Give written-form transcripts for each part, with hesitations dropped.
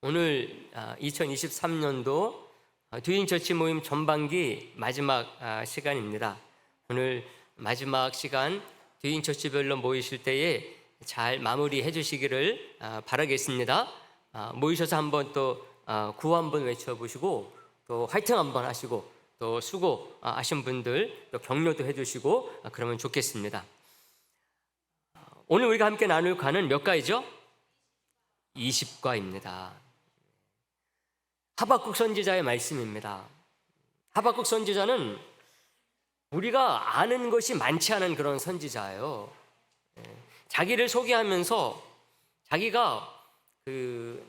오늘 2023년도 듀잉처치 모임 전반기 마지막 시간입니다. 오늘 마지막 시간 듀잉처치별로 모이실 때에 잘 마무리해 주시기를 바라겠습니다. 모이셔서 한번 또 구호 한번 외쳐보시고 또 화이팅 한번 하시고 또 수고하신 분들 또 격려도 해주시고 그러면 좋겠습니다. 오늘 우리가 함께 나눌 과는 몇 과이죠? 20과입니다. 하박국 선지자의 말씀입니다. 하박국 선지자는 우리가 아는 것이 많지 않은 그런 선지자예요. 자기를 소개하면서 자기가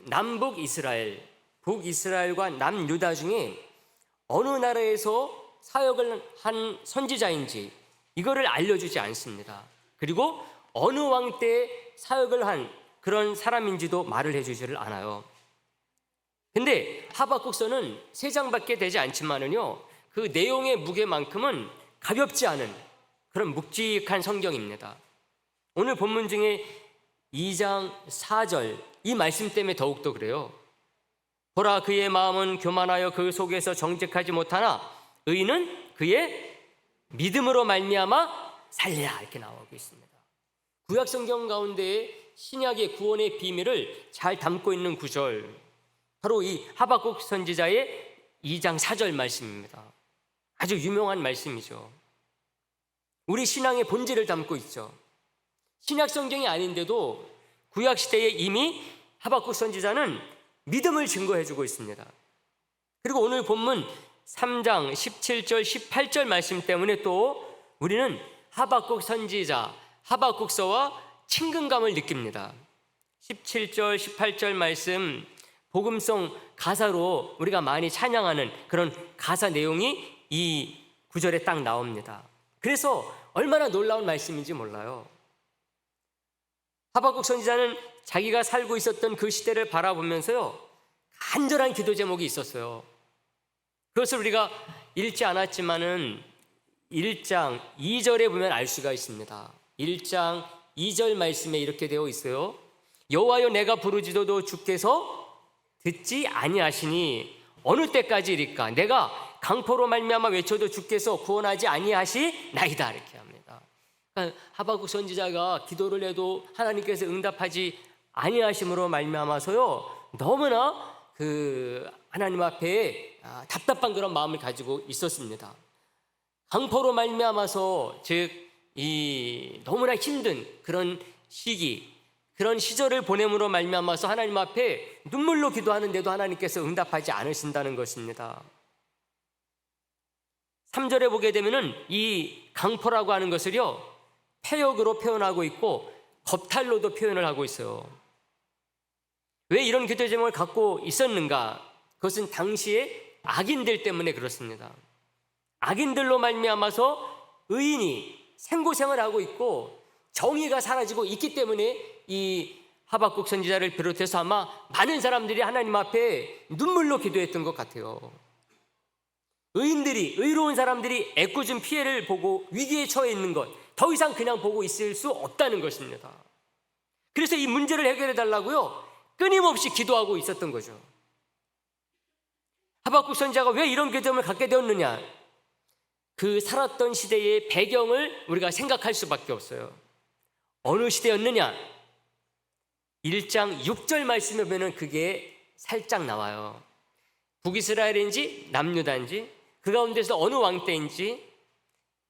남북 이스라엘, 북이스라엘과 남유다 중에 어느 나라에서 사역을 한 선지자인지 이거를 알려주지 않습니다. 그리고 어느 왕 때 사역을 한 그런 사람인지도 말을 해주지를 않아요. 근데 하박국서는 3장밖에 되지 않지만은요, 그 내용의 무게만큼은 가볍지 않은 그런 묵직한 성경입니다. 오늘 본문 중에 2장 4절 이 말씀 때문에 더욱더 그래요. 보라, 그의 마음은 교만하여 그 속에서 정직하지 못하나 의인은 그의 믿음으로 말미암아 살리라, 이렇게 나오고 있습니다. 구약 성경 가운데 신약의 구원의 비밀을 잘 담고 있는 구절, 바로 이 하박국 선지자의 2장 4절 말씀입니다. 아주 유명한 말씀이죠. 우리 신앙의 본질을 담고 있죠. 신약 성경이 아닌데도 구약 시대에 이미 하박국 선지자는 믿음을 증거해주고 있습니다. 그리고 오늘 본문 3장 17절 18절 말씀 때문에 또 우리는 하박국 선지자 하박국서와 친근감을 느낍니다. 17절 18절 말씀 복음성 가사로 우리가 많이 찬양하는 그런 가사 내용이 이 구절에 딱 나옵니다. 그래서 얼마나 놀라운 말씀인지 몰라요. 하박국 선지자는 자기가 살고 있었던 그 시대를 바라보면서요, 간절한 기도 제목이 있었어요. 그것을 우리가 읽지 않았지만은 1장 2절에 보면 알 수가 있습니다. 1장 2절 말씀에 이렇게 되어 있어요. 여호와여, 내가 부르짖어도 주께서 듣지 아니하시니 어느 때까지일까? 내가 강포로 말미암아 외쳐도 주께서 구원하지 아니하시나이다, 이렇게 합니다. 그러니까 하박국 선지자가 기도를 해도 하나님께서 응답하지 아니하심으로 말미암아서요, 너무나 하나님 앞에 답답한 그런 마음을 가지고 있었습니다. 강포로 말미암아서 즉 이 너무나 힘든 그런 시기, 그런 시절을 보냄으로 말미암아서 하나님 앞에 눈물로 기도하는데도 하나님께서 응답하지 않으신다는 것입니다. 3절에 보게 되면은 이 강포라고 하는 것을요, 폐역으로 표현하고 있고 겁탈로도 표현을 하고 있어요. 왜 이런 기도 제목을 갖고 있었는가? 그것은 당시에 악인들 때문에 그렇습니다. 악인들로 말미암아서 의인이 생고생을 하고 있고 정의가 사라지고 있기 때문에 이 하박국 선지자를 비롯해서 아마 많은 사람들이 하나님 앞에 눈물로 기도했던 것 같아요. 의인들이, 의로운 사람들이 애꿎은 피해를 보고 위기에 처해 있는 것, 더 이상 그냥 보고 있을 수 없다는 것입니다. 그래서 이 문제를 해결해 달라고요, 끊임없이 기도하고 있었던 거죠. 하박국 선지자가 왜 이런 기도를 갖게 되었느냐? 그 살았던 시대의 배경을 우리가 생각할 수밖에 없어요. 어느 시대였느냐? 1장 6절 말씀에 보면 그게 살짝 나와요. 북이스라엘인지 남유다인지 그 가운데서 어느 왕 때인지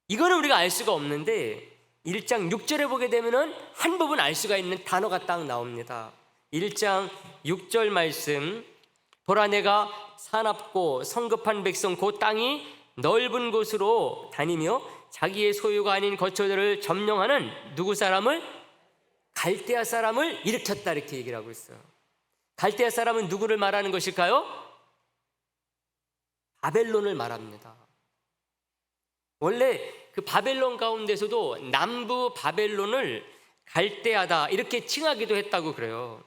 이거는 우리가 알 수가 없는데 1장 6절에 보게 되면 한 부분 알 수가 있는 단어가 딱 나옵니다. 1장 6절 말씀, 보라, 내가 사납고 성급한 백성 그 땅이 넓은 곳으로 다니며 자기의 소유가 아닌 거처들을 점령하는 누구 사람을? 갈대아 사람을 일으켰다, 이렇게 얘기를 하고 있어요. 갈대아 사람은 누구를 말하는 것일까요? 바벨론을 말합니다. 원래 그 바벨론 가운데서도 남부 바벨론을 갈대아다 이렇게 칭하기도 했다고 그래요.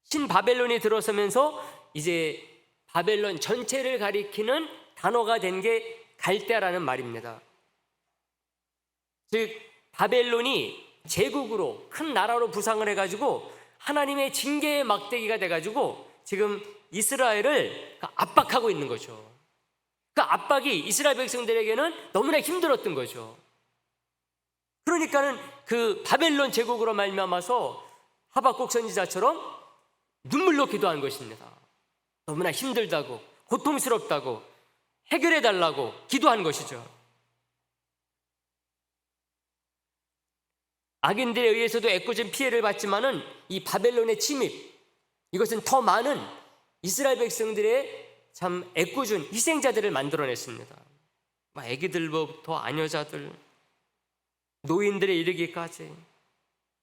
신바벨론이 들어서면서 이제 바벨론 전체를 가리키는 단어가 된 게 갈대아라는 말입니다. 즉 바벨론이 제국으로 큰 나라로 부상을 해가지고 하나님의 징계의 막대기가 돼가지고 지금 이스라엘을 압박하고 있는 거죠. 그 압박이 이스라엘 백성들에게는 너무나 힘들었던 거죠. 그러니까는 그 바벨론 제국으로 말미암아서 하박국 선지자처럼 눈물로 기도한 것입니다. 너무나 힘들다고, 고통스럽다고, 해결해 달라고 기도한 것이죠. 악인들에 의해서도 애꿎은 피해를 받지만은 이 바벨론의 침입, 이것은 더 많은 이스라엘 백성들의 참 애꿎은 희생자들을 만들어냈습니다. 애기들부터 아녀자들, 노인들에 이르기까지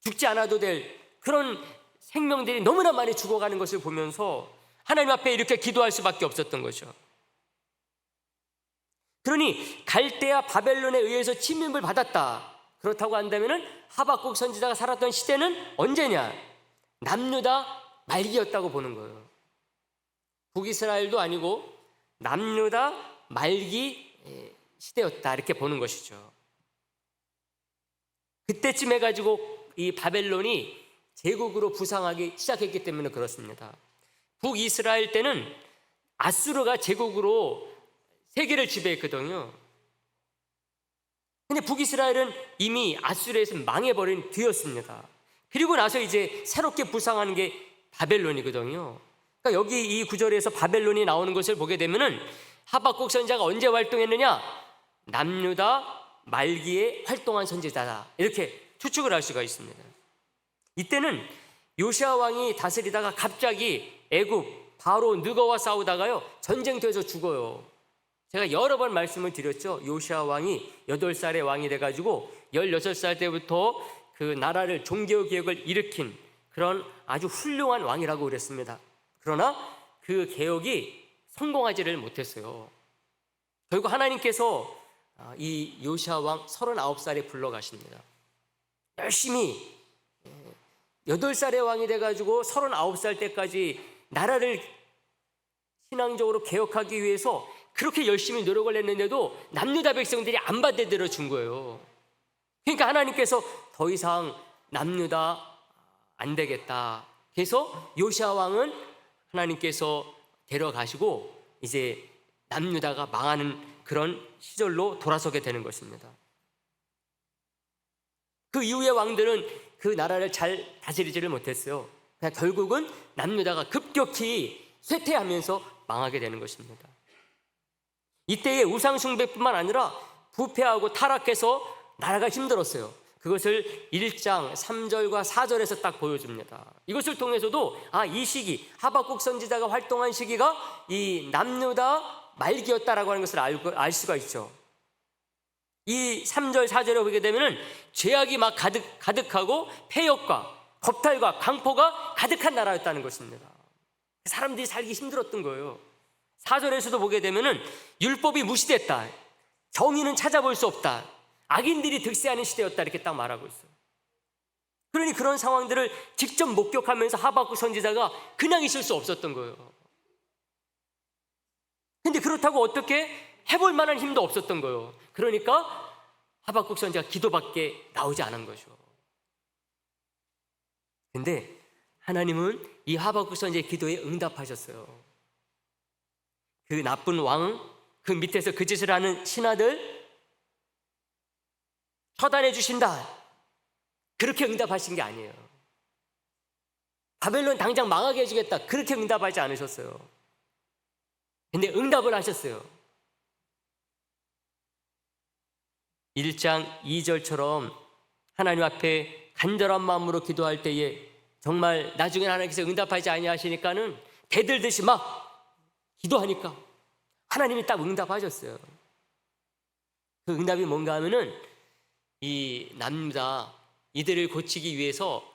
죽지 않아도 될 그런 생명들이 너무나 많이 죽어가는 것을 보면서 하나님 앞에 이렇게 기도할 수밖에 없었던 거죠. 그러니 갈대아 바벨론에 의해서 침입을 받았다. 그렇다고 한다면 하박국 선지자가 살았던 시대는 언제냐? 남유다 말기였다고 보는 거예요. 북이스라엘도 아니고 남유다 말기 시대였다, 이렇게 보는 것이죠. 그때쯤 해가지고 이 바벨론이 제국으로 부상하기 시작했기 때문에 그렇습니다. 북이스라엘 때는 아수르가 제국으로 세계를 지배했거든요. 근데 북이스라엘은 이미 아수르에서 망해버린 뒤였습니다. 그리고 나서 이제 새롭게 부상하는 게 바벨론이거든요. 그러니까 여기 이 구절에서 바벨론이 나오는 것을 보게 되면은 하박국 선지자가 언제 활동했느냐? 남유다 말기에 활동한 선지자다, 이렇게 추측을 할 수가 있습니다. 이때는 요시아 왕이 다스리다가 갑자기 애굽 바로 느거와 싸우다가요 전쟁터에서 죽어요. 제가 여러 번 말씀을 드렸죠. 요시아 왕이 8살의 왕이 돼가지고 16살 때부터 그 나라를 종교개혁을 일으킨 그런 아주 훌륭한 왕이라고 그랬습니다. 그러나 그 개혁이 성공하지를 못했어요. 결국 하나님께서 이 요시아 왕 39살에 불러가십니다. 열심히 8살의 왕이 돼가지고 39살 때까지 나라를 신앙적으로 개혁하기 위해서 그렇게 열심히 노력을 했는데도 남유다 백성들이 안 받아들여 준 거예요. 그러니까 하나님께서 더 이상 남유다 안 되겠다, 그래서 요시아 왕은 하나님께서 데려가시고 이제 남유다가 망하는 그런 시절로 돌아서게 되는 것입니다. 그 이후의 왕들은 그 나라를 잘 다스리지를 못했어요. 그냥 결국은 남유다가 급격히 쇠퇴하면서 망하게 되는 것입니다. 이때의 우상 숭배뿐만 아니라 부패하고 타락해서 나라가 힘들었어요. 그것을 1장 3절과 4절에서 딱 보여줍니다. 이것을 통해서도 이 시기, 하박국 선지자가 활동한 시기가 이 남유다 말기였다라고 하는 것을 알 수가 있죠. 이 3절 4절에 보게 되면은 죄악이 막 가득하고 폐역과 겁탈과 강포가 가득한 나라였다는 것입니다. 사람들이 살기 힘들었던 거예요. 4절에서도 보게 되면은 율법이 무시됐다, 정의는 찾아볼 수 없다, 악인들이 득세하는 시대였다, 이렇게 딱 말하고 있어요. 그러니 그런 상황들을 직접 목격하면서 하박국 선지자가 그냥 있을 수 없었던 거예요. 근데 그렇다고 어떻게 해볼 만한 힘도 없었던 거예요. 그러니까 하박국 선지자가 기도밖에 나오지 않은 거죠. 근데 하나님은 이 하박국 선지자의 기도에 응답하셨어요. 그 나쁜 왕, 그 밑에서 그 짓을 하는 신하들 처단해 주신다, 그렇게 응답하신 게 아니에요. 바벨론 당장 망하게 해주겠다, 그렇게 응답하지 않으셨어요. 근데 응답을 하셨어요. 1장 2절처럼 하나님 앞에 간절한 마음으로 기도할 때에 정말 나중에 하나님께서 응답하지 아니하시니까는 대들듯이 막 기도하니까 하나님이 딱 응답하셨어요. 그 응답이 뭔가 하면은 이 남유다 이들을 고치기 위해서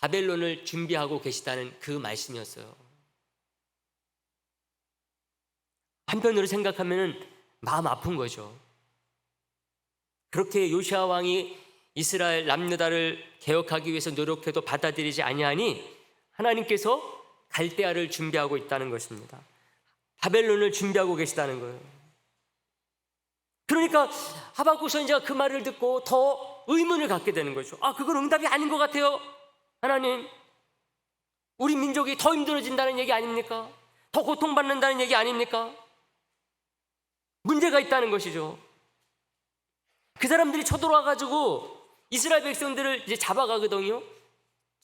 바벨론을 준비하고 계시다는 그 말씀이었어요. 한편으로 생각하면은 마음 아픈 거죠. 그렇게 요시아 왕이 이스라엘 남유다를 개혁하기 위해서 노력해도 받아들이지 아니하니 하나님께서 갈대아를 준비하고 있다는 것입니다. 바벨론을 준비하고 계시다는 거예요. 그러니까 하박국 선지자가 그 말을 듣고 더 의문을 갖게 되는 거죠. 그건 응답이 아닌 것 같아요. 하나님, 우리 민족이 더 힘들어진다는 얘기 아닙니까? 더 고통받는다는 얘기 아닙니까? 문제가 있다는 것이죠. 그 사람들이 쳐들어와가지고 이스라엘 백성들을 이제 잡아가거든요.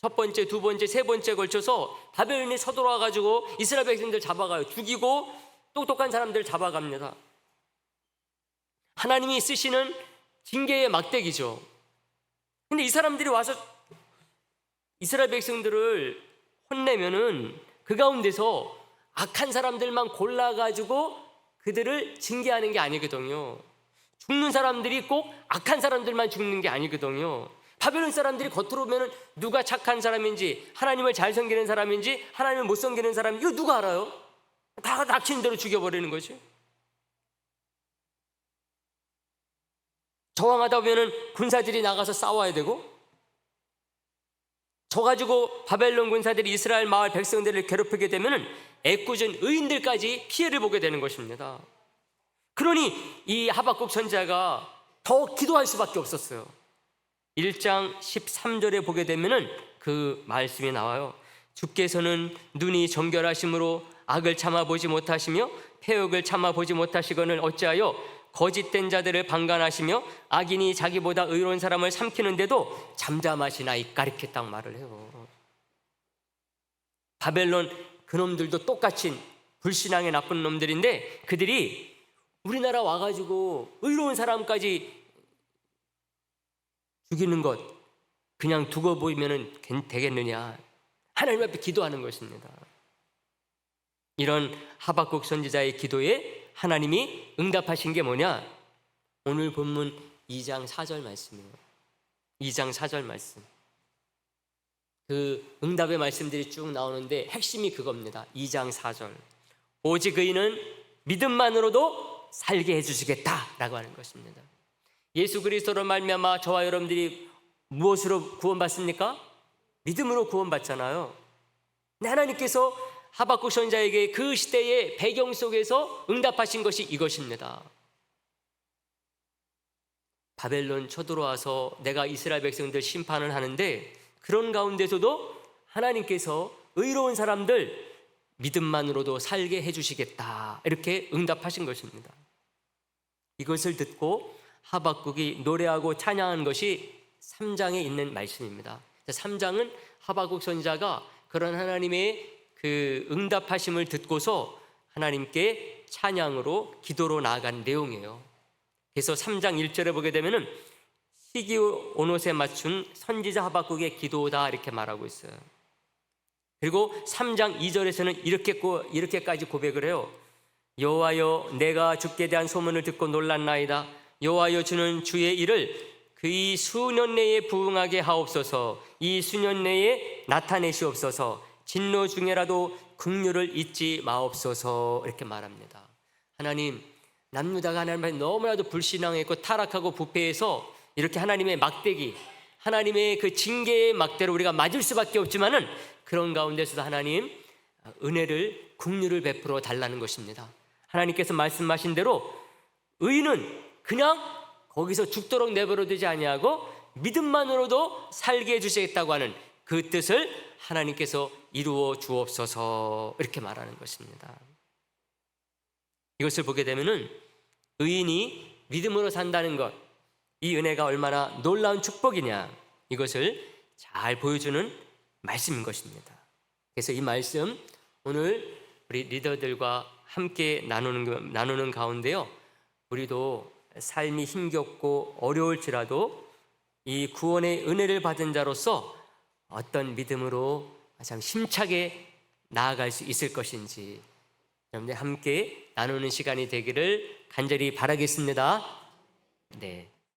첫 번째, 두 번째, 세 번째 걸쳐서 바벨론이 쳐들어와가지고 이스라엘 백성들 잡아가요. 죽이고 똑똑한 사람들 잡아갑니다. 하나님이 쓰시는 징계의 막대기죠. 근데 이 사람들이 와서 이스라엘 백성들을 혼내면은 그 가운데서 악한 사람들만 골라가지고 그들을 징계하는 게 아니거든요. 죽는 사람들이 꼭 악한 사람들만 죽는 게 아니거든요. 바벨론 사람들이 겉으로 보면 누가 착한 사람인지, 하나님을 잘 섬기는 사람인지, 하나님을 못 섬기는 사람인지 이거 누가 알아요? 다 닥치는 대로 죽여버리는 거죠. 저항하다 보면 군사들이 나가서 싸워야 되고, 저 가지고 바벨론 군사들이 이스라엘 마을 백성들을 괴롭히게 되면 애꿎은 의인들까지 피해를 보게 되는 것입니다. 그러니 이 하박국 선지자가 더 기도할 수밖에 없었어요. 1장 13절에 보게 되면 그 말씀이 나와요. 주께서는 눈이 정결하심으로 악을 참아보지 못하시며 패역을 참아보지 못하시거늘 어찌하여 거짓된 자들을 방관하시며 악인이 자기보다 의로운 사람을 삼키는데도 잠잠하시나이까, 이렇게 딱 말을 해요. 바벨론 그놈들도 똑같이 불신앙의 나쁜 놈들인데 그들이 우리나라 와가지고 의로운 사람까지 죽이는 것 그냥 두고 보이면 되겠느냐, 하나님 앞에 기도하는 것입니다. 이런 하박국 선지자의 기도에 하나님이 응답하신 게 뭐냐? 오늘 본문 2장 4절 말씀이에요. 2장 4절 말씀. 그 응답의 말씀들이 쭉 나오는데 핵심이 그겁니다. 2장 4절. 오직 의인은 믿음만으로도 살게 해주시겠다라고 하는 것입니다. 예수 그리스도로 말미암아 저와 여러분들이 무엇으로 구원받습니까? 믿음으로 구원받잖아요. 하나님께서 하박국 선지자에게 그 시대의 배경 속에서 응답하신 것이 이것입니다. 바벨론 쳐들어와서 내가 이스라엘 백성들 심판을 하는데 그런 가운데서도 하나님께서 의로운 사람들 믿음만으로도 살게 해주시겠다, 이렇게 응답하신 것입니다. 이것을 듣고 하박국이 노래하고 찬양한 것이 3장에 있는 말씀입니다. 3장은 하박국 선지자가 그런 하나님의 그 응답하심을 듣고서 하나님께 찬양으로 기도로 나아간 내용이에요. 그래서 3장 1절에 보게 되면은 시기온옷에 맞춘 선지자 하박국의 기도다, 이렇게 말하고 있어요. 그리고 3장 2절에서는 이렇게까지 고백을 해요. 여호와여, 내가 주께 대한 소문을 듣고 놀랐나이다. 여호와여, 주는 주의 일을 그의 수년 내에 부응하게 하옵소서. 이 수년 내에 나타내시옵소서. 진노 중에라도 긍휼을 잊지 마옵소서, 이렇게 말합니다. 하나님, 남유다가 하나님 앞에 너무나도 불신앙했고 타락하고 부패해서 이렇게 하나님의 막대기, 하나님의 그 징계의 막대로 우리가 맞을 수밖에 없지만은 그런 가운데서도 하나님 은혜를, 긍휼을 베풀어 달라는 것입니다. 하나님께서 말씀하신 대로 의인은 그냥 거기서 죽도록 내버려 두지 아니하고 믿음만으로도 살게 해주시겠다고 하는 그 뜻을 하나님께서 이루어 주옵소서, 이렇게 말하는 것입니다. 이것을 보게 되면은 의인이 믿음으로 산다는 것, 이 은혜가 얼마나 놀라운 축복이냐, 이것을 잘 보여주는 말씀인 것입니다. 그래서 이 말씀 오늘 우리 리더들과 함께 나누는 가운데요, 우리도 삶이 힘겹고 어려울지라도 이 구원의 은혜를 받은 자로서 어떤 믿음으로 참 힘차게 나아갈 수 있을 것인지 여러분들 함께 나누는 시간이 되기를 간절히 바라겠습니다. 네.